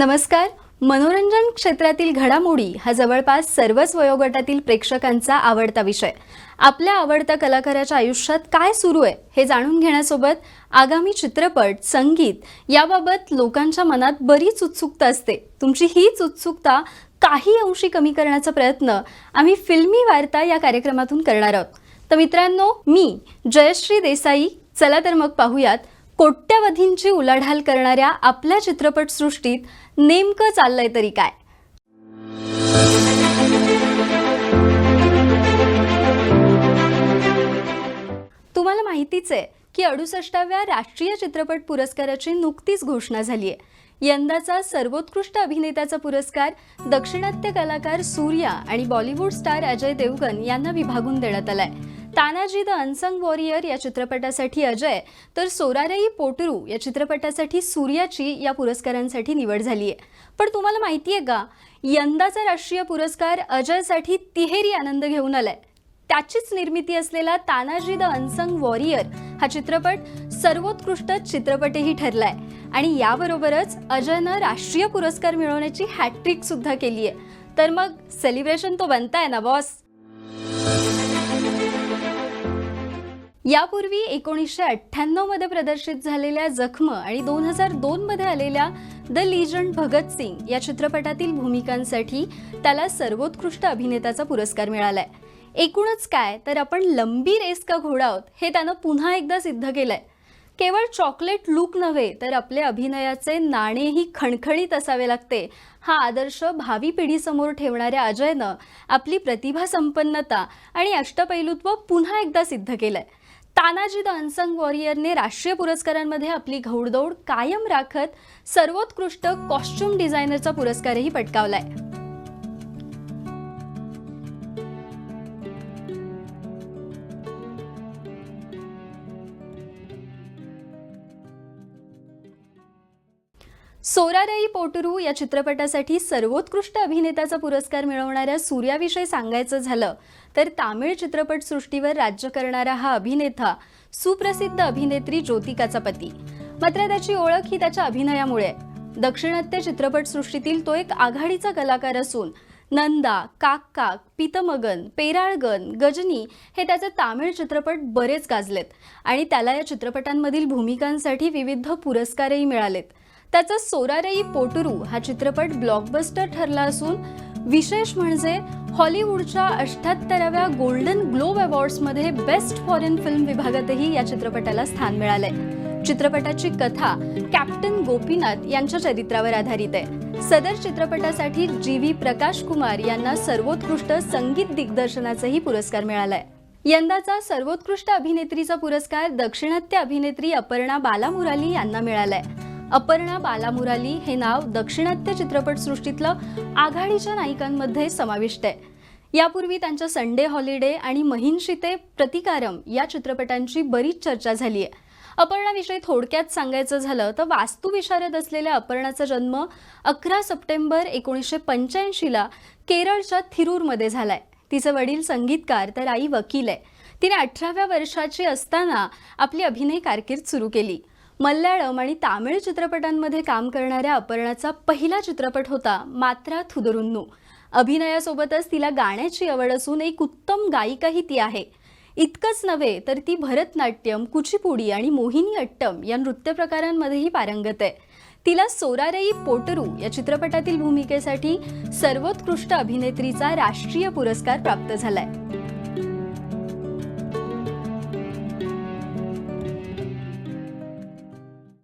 नमस्कार. मनोरंजन क्षेत्रातील घडामोडी हा जवळपास सर्वच वयोगटातील प्रेक्षकांचा आवडता विषय. आपल्या आवडत्या कलाकाराच्या आयुष्यात काय सुरू आहे हे जाणून घेण्यासोबत आगामी चित्रपट, संगीत याबाबत लोकांच्या मनात बरीच उत्सुकता असते. तुमची हीच उत्सुकता काही अंशी कमी करण्याचा प्रयत्न आम्ही फिल्मी वार्ता या कार्यक्रमातून करणार आहोत. तर मित्रांनो, मी जयश्री देसाई. चला तर मग पाहूयात कोट्यवधींची उलाढाल करणाऱ्या आपल्या चित्रपटसृष्टीत नेमकं चाललंय तरी काय. तुम्हाला माहितीच आहे की 68व्या राष्ट्रीय चित्रपट पुरस्काराची नुकतीच घोषणा झाली आहे. यंदाचा सर्वोत्कृष्ट अभिनेत्याचा पुरस्कार दक्षिणात्य कलाकार सूर्या आणि बॉलिवूड स्टार अजय देवगन यांना विभागून देण्यात आलाय. तानाजी द अनसंग वॉरियर या चित्रपटासाठी अजय तर सोरारई पोटरू या चित्रपटासाठी सूर्याची या पुरस्कारांसाठी निवड झाली आहे. पण तुम्हाला माहिती आहे का, यंदाचा राष्ट्रीय पुरस्कार अजयसाठी तिहेरी आनंद घेऊन आलाय. त्याचीच निर्मिती असलेला तानाजी द अनसंग वॉरियर हा चित्रपट सर्वोत्कृष्ट चित्रपटही ठरलाय आणि याबरोबरच अजयनं राष्ट्रीय पुरस्कार मिळवण्याची हॅट्रिक सुद्धा केली आहे. तर मग सेलिब्रेशन तो बनताय ना बॉस. यापूर्वी 1998 मध्ये प्रदर्शित झालेल्या जख्म आणि 2002 मध्ये आलेल्या द लीजंड भगत सिंग या चित्रपटातील भूमिकांसाठी त्याला सर्वोत्कृष्ट अभिनेत्याचा पुरस्कार मिळालाय. एकूणच काय तर आपण लंबी रेस का घोडा आहोत हे त्यानं पुन्हा एकदा सिद्ध केलंय. केवळ चॉकलेट लुक नव्हे तर आपले अभिनयाचे नाणेही खणखणीत असावे लागते हा आदर्श भावी पिढीसमोर ठेवणाऱ्या अजयनं आपली प्रतिभा संपन्नता आणि अष्टपैलुत्व पुन्हा एकदा सिद्ध केलंय. तानाजी द अनसंग वॉरियरने राष्ट्रीय पुरस्कारांमध्ये आपली घौडदौड कायम राखत सर्वोत्कृष्ट कॉस्ट्युम डिझायनरचा पुरस्कारही पटकावलाय. सोरारई पोटरू या चित्रपटासाठी सर्वोत्कृष्ट अभिनेत्याचा पुरस्कार मिळवणाऱ्या सूर्याविषयी सांगायचं झालं तर तामिळ चित्रपटसृष्टीवर राज्य करणारा हा अभिनेता सुप्रसिद्ध अभिनेत्री ज्योतिकाचा पती. मात्र त्याची ओळख ही त्याच्या अभिनयामुळे. दक्षिणात्य चित्रपटसृष्टीतील तो एक आघाडीचा कलाकार असून नंदा, काक, पीतमगन, पेराळगन, गजनी हे त्याचे तामिळ चित्रपट बरेच गाजलेत आणि त्याला या चित्रपटांमधील भूमिकांसाठी विविध पुरस्कारही मिळालेत. त्याचा सोरारई पोटरू हा चित्रपट ब्लॉकबस्टर ठरला असून विशेष म्हणजे हॉलिवूडच्या 78व्या गोल्डन ग्लोब अवॉर्ड्समध्ये बेस्ट फॉरेन फिल्म विभागातही या चित्रपटाला स्थान मिळालंय. चित्रपटाची कथा कॅप्टन गोपीनाथ यांच्या चरित्रावर आधारित आहे. सदर चित्रपटासाठी जी.व्ही. प्रकाश कुमार यांना सर्वोत्कृष्ट संगीत दिग्दर्शनाचाही पुरस्कार मिळालाय. यंदाचा सर्वोत्कृष्ट अभिनेत्रीचा पुरस्कार दक्षिणात्य अभिनेत्री अपर्णा बालामुराली यांना मिळालाय. अपर्णा बालामुराली हे नाव दक्षिणात्य चित्रपटसृष्टीतलं आघाडीच्या नायिकांमध्ये समाविष्ट आहे. यापूर्वी त्यांच्या संडे हॉलिडे आणि महिंशी ते प्रतिकारम या चित्रपटांची बरीच चर्चा झाली आहे. अपर्णाविषयी थोडक्यात सांगायचं झालं तर वास्तुविशारद असलेल्या अपर्णाचा जन्म 11 सप्टेंबर 1985ला केरळच्या थिरूरमध्ये झालाय. तिचे वडील संगीतकार तर आई वकील आहे. तिने 18व्या वर्षाची असताना आपली अभिनय कारकीर्द सुरू केली. मल्याळम आणि तामिळ चित्रपटांमध्ये काम करणाऱ्या अपर्णाचा पहिला चित्रपट होता मात्रा थुदरुन्नू. अभिनयासोबतच तिला गाण्याची आवड असून एक उत्तम गायिकाही ती आहे. इतकंच नव्हे तर ती भरतनाट्यम, कुचिपुडी आणि मोहिनी अट्टम या नृत्य प्रकारांमध्येही पारंगत आहे. तिला सोरारई पोटरू या चित्रपटातील भूमिकेसाठी सर्वोत्कृष्ट अभिनेत्रीचा राष्ट्रीय पुरस्कार प्राप्त झालाय.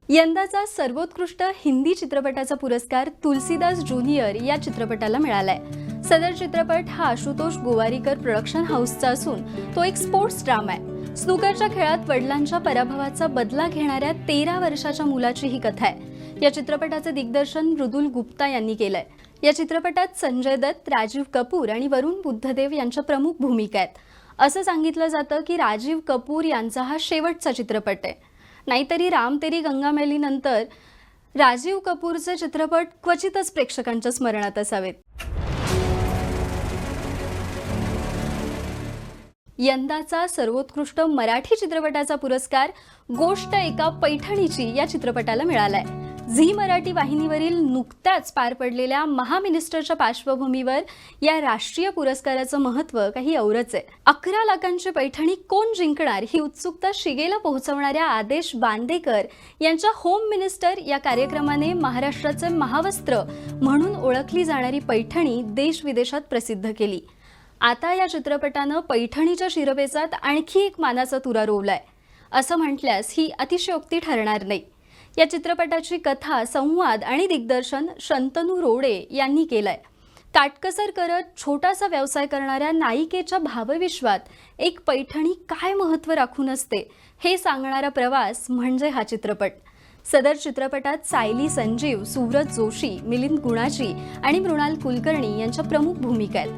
यंदाचा सर्वोत्कृष्ट हिंदी चित्रपटाचा पुरस्कार तुलसीदास ज्युनियर या चित्रपटाला मिळालाय. सदर चित्रपट हा आशुतोष गोवारीकर प्रोडक्शन हाऊसचा असून तो एक स्पोर्ट्स ड्रामा आहे. स्नूकरच्या खेळात वडिलांच्या पराभवाचा बदला घेणाऱ्या 13 वर्षाच्या मुलाची ही कथा आहे. या चित्रपटाचे दिग्दर्शन मृदुल गुप्ता यांनी केलंय. या चित्रपटात संजय दत्त, राजीव कपूर आणि वरुण बुद्धदेव यांच्या प्रमुख भूमिका आहेत. असं सांगितलं जातं की राजीव कपूर यांचा हा शेवटचा चित्रपट आहे. नाहीतरी राम तेरी गंगा मैली नंतर राजीव कपूरचे चित्रपट क्वचितच प्रेक्षकांच्या स्मरणात असावेत. यंदाचा सर्वोत्कृष्ट मराठी चित्रपटाचा पुरस्कार गोष्ट एका पैठणीची या चित्रपटाला मिळालाय. झी मराठी वाहिनीवरील नुकत्याच पार पडलेल्या महामिनिस्टरच्या पार्श्वभूमीवर या राष्ट्रीय पुरस्काराचं महत्त्व काही औरच आहे. 11 लाखांची पैठणी कोण जिंकणार ही उत्सुकता शिगेला पोहोचवणाऱ्या आदेश बांदेकर यांच्या होम मिनिस्टर या कार्यक्रमाने महाराष्ट्राचे महावस्त्र म्हणून ओळखली जाणारी पैठणी देश विदेशात प्रसिद्ध केली. आता या चित्रपटानं पैठणीच्या शिरपेचात आणखी एक मानाचा तुरा रोवलाय असं म्हटल्यास ही अतिशयोक्ती ठरणार नाही. या चित्रपटाची कथा, संवाद आणि दिग्दर्शन शंतनू रोडे यांनी केलंय. काटकसर करत छोटासा व्यवसाय करणाऱ्या नायिकेच्या भावविश्वात एक पैठणी काय महत्त्व राखून असते हे सांगणारा प्रवास म्हणजे हा चित्रपट. सदर चित्रपटात सायली संजीव, सूरज जोशी, मिलिंद गुणाची आणि मृणाल कुलकर्णी यांच्या प्रमुख भूमिका आहेत.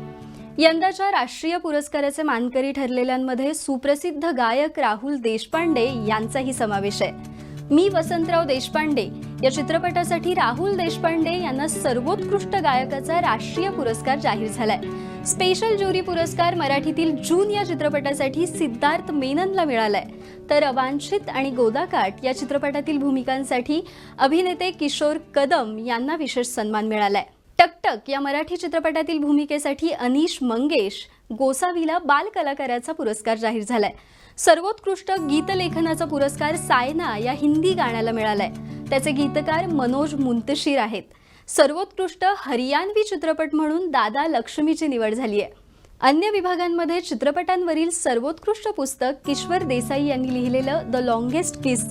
यंदाच्या राष्ट्रीय पुरस्काराचे मानकरी ठरलेल्यांमध्ये सुप्रसिद्ध गायक राहुल देशपांडे यांचाही समावेश आहे. मी वसंतराव देशपांडे या चित्रपटासाठी राहुल देशपांडे यांना सर्वोत्कृष्ट गायकाचा राष्ट्रीय पुरस्कार जाहीर झालाय. स्पेशल ज्युरी पुरस्कार मराठीतील जून या चित्रपटासाठी सिद्धार्थ मेननला मिळालाय. तर अवांछित आणि गोदाकाठ या चित्रपटातील भूमिकांसाठी अभिनेते किशोर कदम यांना विशेष सन्मान मिळालाय. टकटक या मराठी चित्रपटातील भूमिकेसाठी अनीश मंगेश गोसावीला बाल कलाकाराचा पुरस्कार जाहीर झालाय. सर्वोत्कृष्ट गीतलेखनाचा पुरस्कार सायना या हिंदी गाण्याला मिळालाय. त्याचे गीतकार मनोज मुंतशीर आहेत. सर्वोत्कृष्ट हरियाणवी चित्रपट म्हणून दादा लक्ष्मीची निवड झाली आहे. अन्य विभागांमध्ये चित्रपटांवरील सर्वोत्कृष्ट पुस्तक किश्वर देसाई यांनी लिहिलेलं द लॉंगेस्ट किस,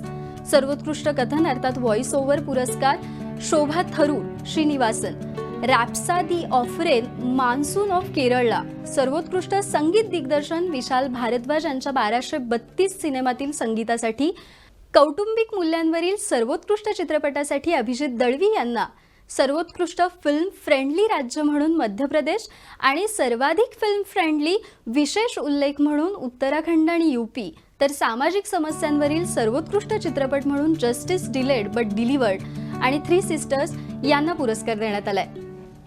सर्वोत्कृष्ट कथन अर्थात व्हॉइस ओव्हर पुरस्कार Shobha Tharoor Srinivasan, rhapsody of rain monsoon of केरळला, सर्वोत्कृष्ट संगीत दिग्दर्शन विशाल भारद्वाज यांच्या 1232 सिनेमातील संगीतासाठी, कौटुंबिक मूल्यांवरील सर्वोत्कृष्ट चित्रपटासाठी अभिजित दळवी यांना, सर्वोत्कृष्ट फिल्म फ्रेंडली राज्य म्हणून मध्य प्रदेश आणि सर्वाधिक फिल्म फ्रेंडली विशेष उल्लेख म्हणून उत्तराखंड आणि यूपी, तर सामाजिक समस्यांवरील सर्वोत्कृष्ट चित्रपट म्हणून जस्टिस डिलेड बट डिलिव्हर्ड आणि 3 सिस्टर्स यांना पुरस्कार देण्यात आलाय.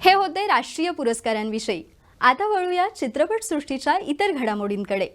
हे होते राष्ट्रीय पुरस्कारांविषयी. आता वळूया चित्रपटसृष्टीच्या इतर घडामोडींकडे.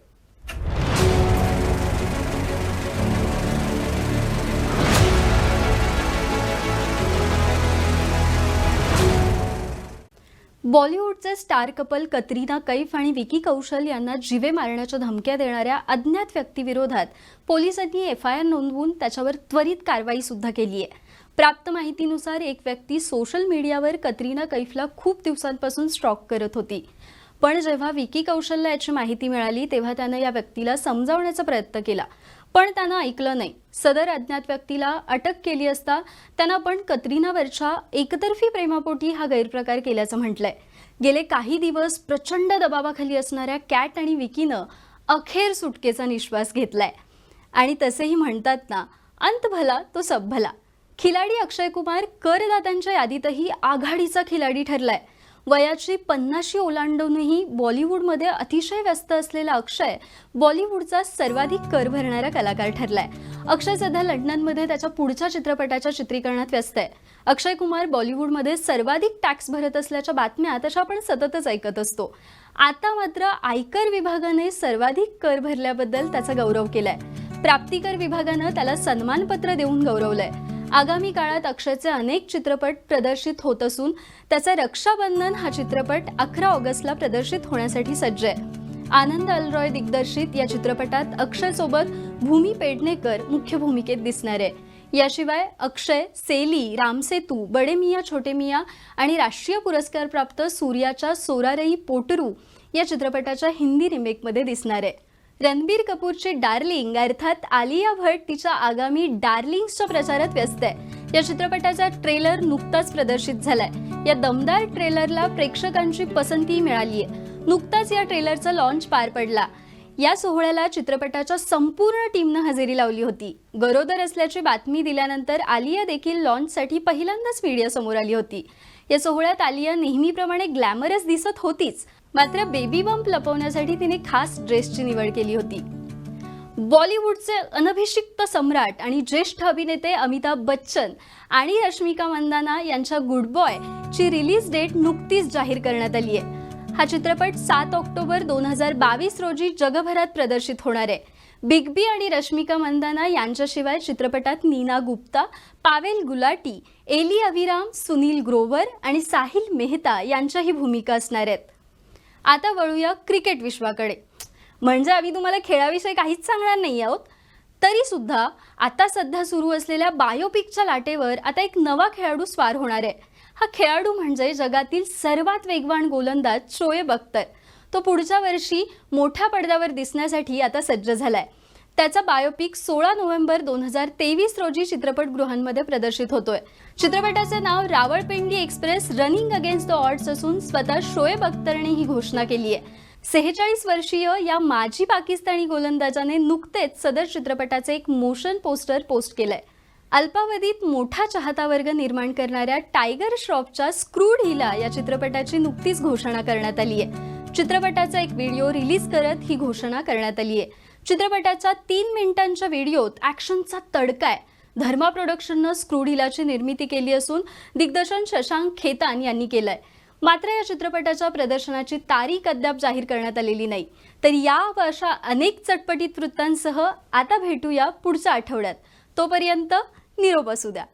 बॉलिवूडचे स्टार कपल कतरिना कैफ आणि विकी कौशल यांना जीवे मारण्याच्या धमक्या देणाऱ्या अज्ञात व्यक्तीविरोधात पोलिसांनी FIR नोंदवून त्याच्यावर त्वरित कारवाई सुद्धा केली आहे. प्राप्त माहितीनुसार एक व्यक्ती सोशल मीडियावर कतरिना कैफला खूप दिवसांपासून स्टॉक करत होती. पण जेव्हा विकी कौशलला याची माहिती मिळाली तेव्हा त्यानं या व्यक्तीला समजावण्याचा प्रयत्न केला, पण त्यानं ऐकलं नाही. सदर अज्ञात व्यक्तीला अटक केली असता त्यानं पण कतरिनावरच्या एकतर्फी प्रेमापोटी हा गैरप्रकार केल्याचं म्हटलंय. गेले काही दिवस प्रचंड दबावाखाली असणाऱ्या कॅट आणि विकीनं अखेर सुटकेचा निश्वास घेतलाय. आणि तसेही म्हणतात ना, अंत भला तो सब भला. खिलाडी अक्षय कुमार करदात्यांच्या यादीतही आघाडीचा खिलाडी ठरलाय. वयाची 50 ओलांडूनही बॉलिवूडमध्ये अतिशय व्यस्त असलेला अक्षय बॉलिवूडचा सर्वाधिक कर भरणारा कलाकार ठरलाय. अक्षय सध्या लंडनमध्ये त्याच्या पुढच्या चित्रपटाच्या चित्रीकरणात व्यस्त आहे. अक्षय कुमार बॉलिवूडमध्ये सर्वाधिक टॅक्स भरत असल्याच्या बातम्या तशा आपण सततच ऐकत असतो. आता मात्र आयकर विभागाने सर्वाधिक कर भरल्याबद्दल त्याचा गौरव केलाय. प्राप्तिकर विभागानं त्याला सन्मानपत्र देऊन गौरवलंय. आगामी काळात अक्षयचे अनेक चित्रपट प्रदर्शित होत असून त्याचा रक्षाबंधन हा चित्रपट 11 ऑगस्टला प्रदर्शित होण्यासाठी सज्ज आहे. आनंद अलरॉय दिग्दर्शित या चित्रपटात अक्षयसोबत भूमी पेडणेकर मुख्य भूमिकेत दिसणार आहे. याशिवाय अक्षय सेली, रामसेतू, बडे मियां छोटे मियां आणि राष्ट्रीय पुरस्कार प्राप्त सूर्याच्या सोरारई पोटरू या चित्रपटाच्या हिंदी रिमेकमध्ये दिसणार आहे. रणबीर कपूरची डार्लिंग अर्थात आलिया भट्ट तिच्या आगामी डार्लिंग्सच्या प्रचारात व्यस्त आहे. या चित्रपटाचा ट्रेलर नुकताच प्रदर्शित झालाय. या दमदार ट्रेलरला प्रेक्षकांची पसंती मिळाली आहे. नुकताच या ट्रेलरचा लॉन्च पार पडला. या सोहळ्याला चित्रपटाच्या संपूर्ण टीमनं हजेरी लावली होती. गरोदर असल्याची बातमी दिल्यानंतर आलिया देखील लॉन्चसाठी पहिल्यांदाच मीडियासमोर आली होती. या सोहळ्यात आलिया नेहमीप्रमाणे ग्लॅमरस दिसत होतीच, मात्र बेबी बंप लपवण्यासाठी तिने खास ड्रेसची निवड केली होती. बॉलिवूडचे अनभिषिक्त सम्राट आणि ज्येष्ठ अभिनेते अमिताभ बच्चन आणि रश्मिका मंदाना यांच्या गुड बॉय ची रिलीज डेट नुकतीच जाहीर करण्यात आली आहे. हा चित्रपट 7 ऑक्टोबर 2022 रोजी जगभरात प्रदर्शित होणार आहे. बिग बी आणि रश्मिका मंदाना यांच्याशिवाय चित्रपटात नीना गुप्ता, पावेल गुलाटी, एली अविराम, सुनील ग्रोवर आणि साहिल मेहता यांच्याही भूमिका असणार आहेत. आता वळूया क्रिकेट विश्वाकडे. म्हणजे आम्ही तुम्हाला खेळाविषयी काहीच सांगणार नाही आहोत, तरी सुद्धा आता सध्या सुरू असलेल्या बायोपिकच्या लाटेवर आता एक नवा खेळाडू स्वार होणार आहे. हा खेळाडू म्हणजे जगातील सर्वात वेगवान गोलंदाज शोएब अख्तर. तो पुढच्या वर्षी मोठ्या पडद्यावर दिसण्यासाठी आता सज्ज झालाय. त्याचा बायोपिक 16 नोव्हेंबर 2023 रोजी चित्रपटगृहांमध्ये प्रदर्शित होतोय. चित्रपटाचे नाव Rawalpindi express running against the odds असून स्वतः शोएब अख्तरने ही घोषणा केली आहे. 46 वर्षीय या माजी पाकिस्तानी गोलंदाजाने नुकतेच सदर चित्रपटाचे एक मोशन पोस्टर पोस्ट केलंय. अल्पावधीत मोठा चाहता वर्ग निर्माण करणाऱ्या टायगर श्रॉफच्या स्क्रूड हिला या चित्रपटाची नुकतीच घोषणा करण्यात आली आहे. चित्रपटाचा एक व्हिडिओ रिलीज करत ही घोषणा करण्यात आली आहे. चित्रपटाच्या 3 मिनिटांच्या व्हिडिओत ॲक्शनचा तडका आहे. धर्मा प्रोडक्शननं स्क्रूड हिलाची निर्मिती केली असून दिग्दर्शन शशांक खेतान यांनी केलंय. मात्र या चित्रपटाच्या प्रदर्शनाची तारीख अद्याप जाहीर करण्यात आलेली नाही. तर या अशा अनेक चटपटीत वृत्तांसह आता भेटूया पुढच्या आठवड्यात. तोपर्यंत निरोप असू द्या.